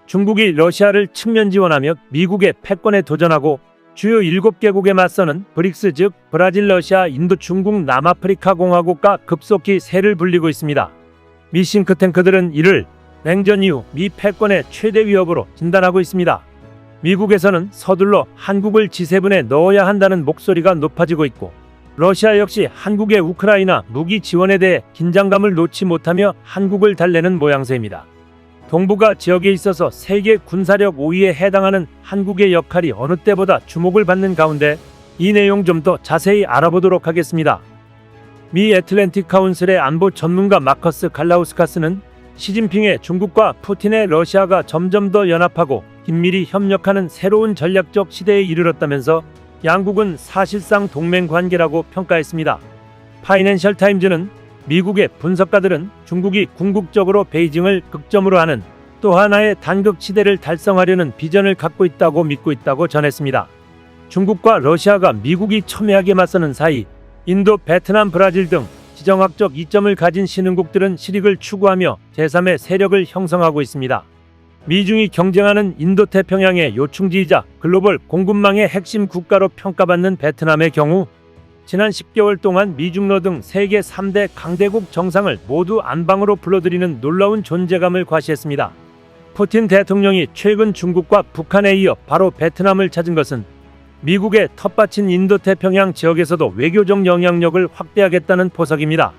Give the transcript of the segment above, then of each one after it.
중국이 러시아를 측면 지원하며 미국의 패권에 도전하고 주요 7개국에 맞서는 브릭스 즉 브라질, 러시아, 인도, 중국, 남아프리카 공화국과 급속히 세를 불리고 있습니다. 미 싱크탱크들은 이를 냉전 이후 미 패권의 최대 위협으로 진단하고 있습니다. 미국에서는 서둘러 한국을 G7에 넣어야 한다는 목소리가 높아지고 있고 러시아 역시 한국의 우크라이나 무기 지원에 대해 긴장감을 놓지 못하며 한국을 달래는 모양새입니다. 동북아 지역에 있어서 세계 군사력 5위에 해당하는 한국의 역할이 어느 때보다 주목을 받는 가운데 이 내용 좀 더 자세히 알아보도록 하겠습니다. 미 애틀랜틱 카운슬의 안보 전문가 마커스 갈라우스카스는 시진핑의 중국과 푸틴의 러시아가 점점 더 연합하고 긴밀히 협력하는 새로운 전략적 시대에 이르렀다면서 양국은 사실상 동맹 관계라고 평가했습니다. 파이낸셜 타임즈는 미국의 분석가들은 중국이 궁극적으로 베이징을 극점으로 하는 또 하나의 단극 시대를 달성하려는 비전을 갖고 있다고 믿고 있다고 전했습니다. 중국과 러시아가 미국이 첨예하게 맞서는 사이 인도, 베트남, 브라질 등 지정학적 이점을 가진 신흥국들은 실익을 추구하며 제3의 세력을 형성하고 있습니다. 미중이 경쟁하는 인도태평양의 요충지이자 글로벌 공급망의 핵심 국가로 평가받는 베트남의 경우 지난 10개월 동안 미중러 등 세계 3대 강대국 정상을 모두 안방으로 불러들이는 놀라운 존재감을 과시했습니다. 푸틴 대통령이 최근 중국과 북한에 이어 바로 베트남을 찾은 것은 미국의 텃밭인 인도태평양 지역에서도 외교적 영향력을 확대하겠다는 포석입니다.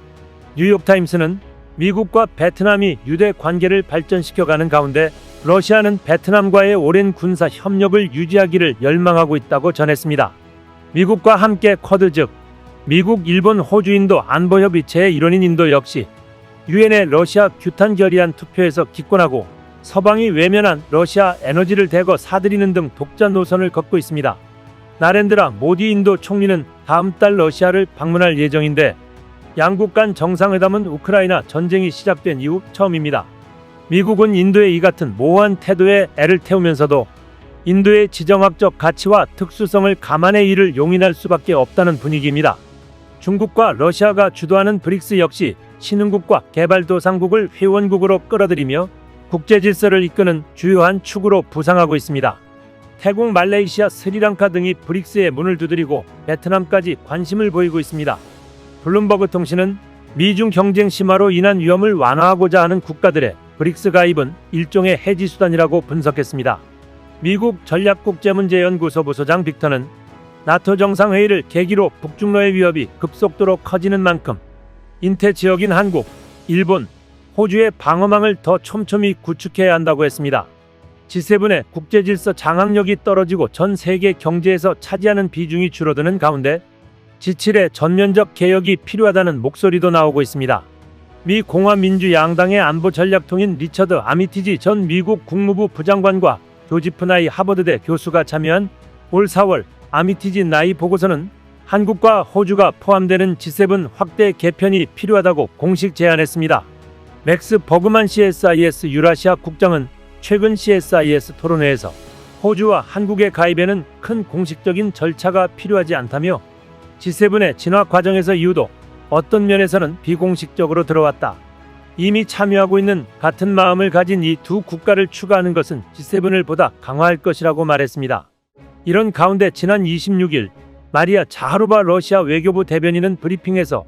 뉴욕타임스는 미국과 베트남이 유대 관계를 발전시켜가는 가운데 러시아는 베트남과의 오랜 군사 협력을 유지하기를 열망하고 있다고 전했습니다. 미국과 함께 쿼드 즉 미국, 일본, 호주, 인도 안보협의 제1원인 인도 역시 유엔의 러시아 규탄 결의안 투표에서 기권하고 서방이 외면한 러시아 에너지를 대거 사들이는 등 독자 노선을 걷고 있습니다. 나렌드라 모디 인도 총리는 다음 달 러시아를 방문할 예정인데 양국 간 정상회담은 우크라이나 전쟁이 시작된 이후 처음입니다. 미국은 인도의 이 같은 모호한 태도에 애를 태우면서도 인도의 지정학적 가치와 특수성을 감안해 이를 용인할 수밖에 없다는 분위기입니다. 중국과 러시아가 주도하는 브릭스 역시 신흥국과 개발도상국을 회원국으로 끌어들이며 국제 질서를 이끄는 주요한 축으로 부상하고 있습니다. 태국, 말레이시아, 스리랑카 등이 브릭스의 문을 두드리고 베트남까지 관심을 보이고 있습니다. 블룸버그 통신은 미중 경쟁 심화로 인한 위험을 완화하고자 하는 국가들의 브릭스 가입은 일종의 해지 수단이라고 분석했습니다. 미국 전략국제문제연구소 부소장 빅터는 나토 정상회의를 계기로 북중러의 위협이 급속도로 커지는 만큼 인태 지역인 한국, 일본, 호주의 방어망을 더 촘촘히 구축해야 한다고 했습니다. G7의 국제질서 장악력이 떨어지고 전 세계 경제에서 차지하는 비중이 줄어드는 가운데 G7의 전면적 개혁이 필요하다는 목소리도 나오고 있습니다. 미 공화민주양당의 안보전략통인 리처드 아미티지 전 미국 국무부 부장관과 조지프 나이 하버드대 교수가 참여한 올 4월 아미티지 나이 보고서는 한국과 호주가 포함되는 G7 확대 개편이 필요하다고 공식 제안했습니다. 맥스 버그만 CSIS 유라시아 국장은 최근 CSIS 토론회에서 호주와 한국의 가입에는 큰 공식적인 절차가 필요하지 않다며 G7의 진화 과정에서 이유도 어떤 면에서는 비공식적으로 들어왔다. 이미 참여하고 있는 같은 마음을 가진 이 두 국가를 추가하는 것은 G7을 보다 강화할 것이라고 말했습니다. 이런 가운데 지난 26일 마리아 자하로바 러시아 외교부 대변인은 브리핑에서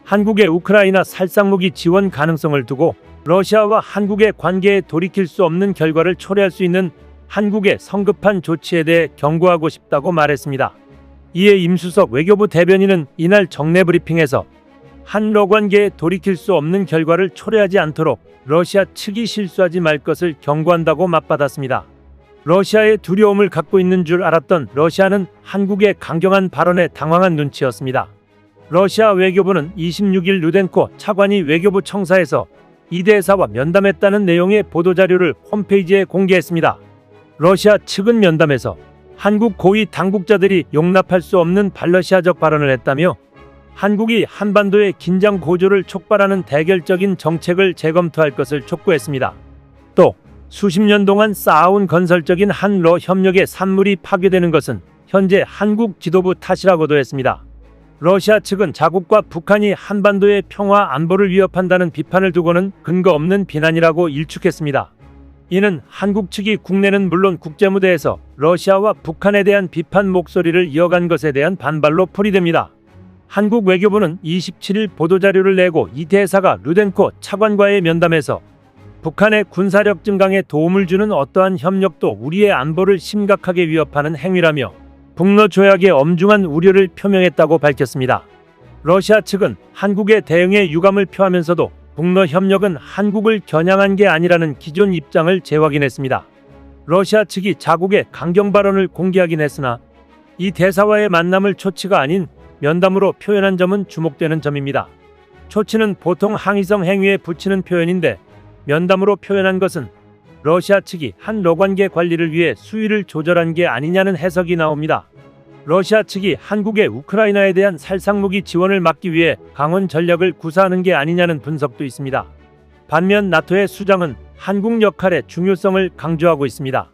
한국의 우크라이나 살상무기 지원 가능성을 두고 러시아와 한국의 관계에 돌이킬 수 없는 결과를 초래할 수 있는 한국의 성급한 조치에 대해 경고하고 싶다고 말했습니다. 이에 임수석 외교부 대변인은 이날 정례 브리핑에서 한러 관계에 돌이킬 수 없는 결과를 초래하지 않도록 러시아 측이 실수하지 말 것을 경고한다고 맞받았습니다. 러시아의 두려움을 갖고 있는 줄 알았던 러시아는 한국의 강경한 발언에 당황한 눈치였습니다. 러시아 외교부는 26일 루덴코 차관이 외교부 청사에서 이 대사와 면담했다는 내용의 보도자료를 홈페이지에 공개했습니다. 러시아 측은 면담에서 한국 고위 당국자들이 용납할 수 없는 반러시아적 발언을 했다며 한국이 한반도의 긴장 고조를 촉발하는 대결적인 정책을 재검토할 것을 촉구했습니다. 또 수십 년 동안 쌓아온 건설적인 한러 협력의 산물이 파괴되는 것은 현재 한국 지도부 탓이라고도 했습니다. 러시아 측은 자국과 북한이 한반도의 평화 안보를 위협한다는 비판을 두고는 근거 없는 비난이라고 일축했습니다. 이는 한국 측이 국내는 물론 국제무대에서 러시아와 북한에 대한 비판 목소리를 이어간 것에 대한 반발로 풀이됩니다. 한국 외교부는 27일 보도자료를 내고 이 대사가 루덴코 차관과의 면담에서 북한의 군사력 증강에 도움을 주는 어떠한 협력도 우리의 안보를 심각하게 위협하는 행위라며 북러 조약의 엄중한 우려를 표명했다고 밝혔습니다. 러시아 측은 한국의 대응에 유감을 표하면서도 북러 협력은 한국을 겨냥한 게 아니라는 기존 입장을 재확인했습니다. 러시아 측이 자국의 강경 발언을 공개하긴 했으나 이 대사와의 만남을 초치가 아닌 면담으로 표현한 점은 주목되는 점입니다. 초치는 보통 항의성 행위에 붙이는 표현인데 면담으로 표현한 것은 러시아 측이 한러 관계 관리를 위해 수위를 조절한 게 아니냐는 해석이 나옵니다. 러시아 측이 한국의 우크라이나에 대한 살상무기 지원을 막기 위해 강원 전략을 구사하는 게 아니냐는 분석도 있습니다. 반면 나토의 수장은 한국 역할의 중요성을 강조하고 있습니다.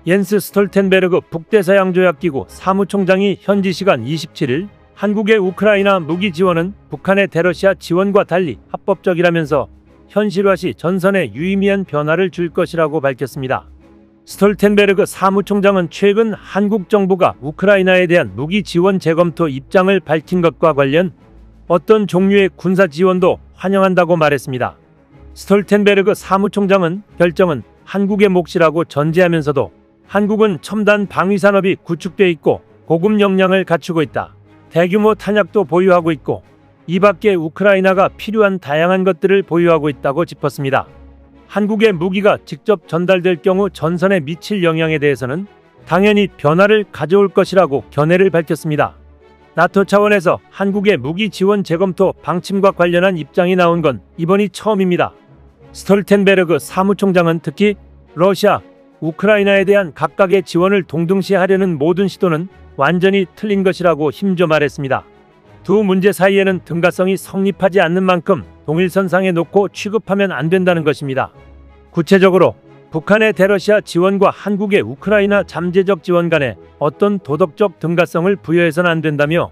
옌스 스톨텐베르그 북대서양조약기구 사무총장이 현지 시간 27일 한국의 우크라이나 무기 지원은 북한의 대러시아 지원과 달리 합법적이라면서 현실화 시 전선에 유의미한 변화를 줄 것이라고 밝혔습니다. 스톨텐베르그 사무총장은 최근 한국 정부가 우크라이나에 대한 무기 지원 재검토 입장을 밝힌 것과 관련 어떤 종류의 군사 지원도 환영한다고 말했습니다. 스톨텐베르그 사무총장은 결정은 한국의 몫이라고 전제하면서도 한국은 첨단 방위산업이 구축돼 있고 고급 역량을 갖추고 있다. 대규모 탄약도 보유하고 있고 이 밖에 우크라이나가 필요한 다양한 것들을 보유하고 있다고 짚었습니다. 한국의 무기가 직접 전달될 경우 전선에 미칠 영향에 대해서는 당연히 변화를 가져올 것이라고 견해를 밝혔습니다. 나토 차원에서 한국의 무기 지원 재검토 방침과 관련한 입장이 나온 건 이번이 처음입니다. 스톨텐베르그 사무총장은 특히 러시아, 우크라이나에 대한 각각의 지원을 동등시하려는 모든 시도는 완전히 틀린 것이라고 힘줘 말했습니다. 두 문제 사이에는 등가성이 성립하지 않는 만큼 동일선상에 놓고 취급하면 안 된다는 것입니다. 구체적으로 북한의 대러시아 지원과 한국의 우크라이나 잠재적 지원 간에 어떤 도덕적 등가성을 부여해서는 안 된다며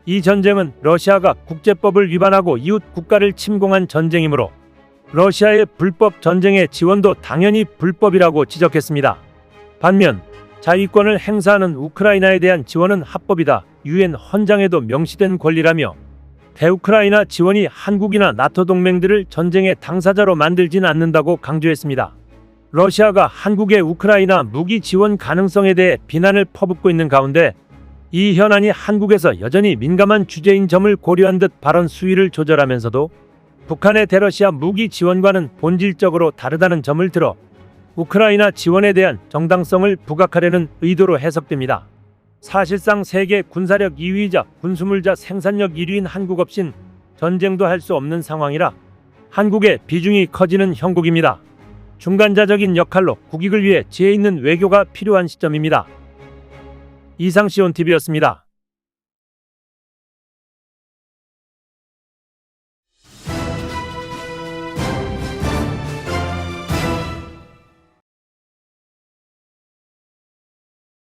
이 전쟁은 러시아가 국제법을 위반하고 이웃 국가를 침공한 전쟁이므로 러시아의 불법 전쟁의 지원도 당연히 불법이라고 지적했습니다. 반면 자위권을 행사하는 우크라이나에 대한 지원은 합법이다. 유엔 헌장에도 명시된 권리라며 대우크라이나 지원이 한국이나 나토 동맹들을 전쟁의 당사자로 만들진 않는다고 강조했습니다. 러시아가 한국의 우크라이나 무기 지원 가능성에 대해 비난을 퍼붓고 있는 가운데 이 현안이 한국에서 여전히 민감한 주제인 점을 고려한 듯 발언 수위를 조절하면서도 북한의 대러시아 무기 지원과는 본질적으로 다르다는 점을 들어 우크라이나 지원에 대한 정당성을 부각하려는 의도로 해석됩니다. 사실상 세계 군사력 2위이자 군수물자 생산력 1위인 한국 없인 전쟁도 할 수 없는 상황이라 한국의 비중이 커지는 형국입니다. 중간자적인 역할로 국익을 위해 지혜 있는 외교가 필요한 시점입니다. 이상 시온TV였습니다.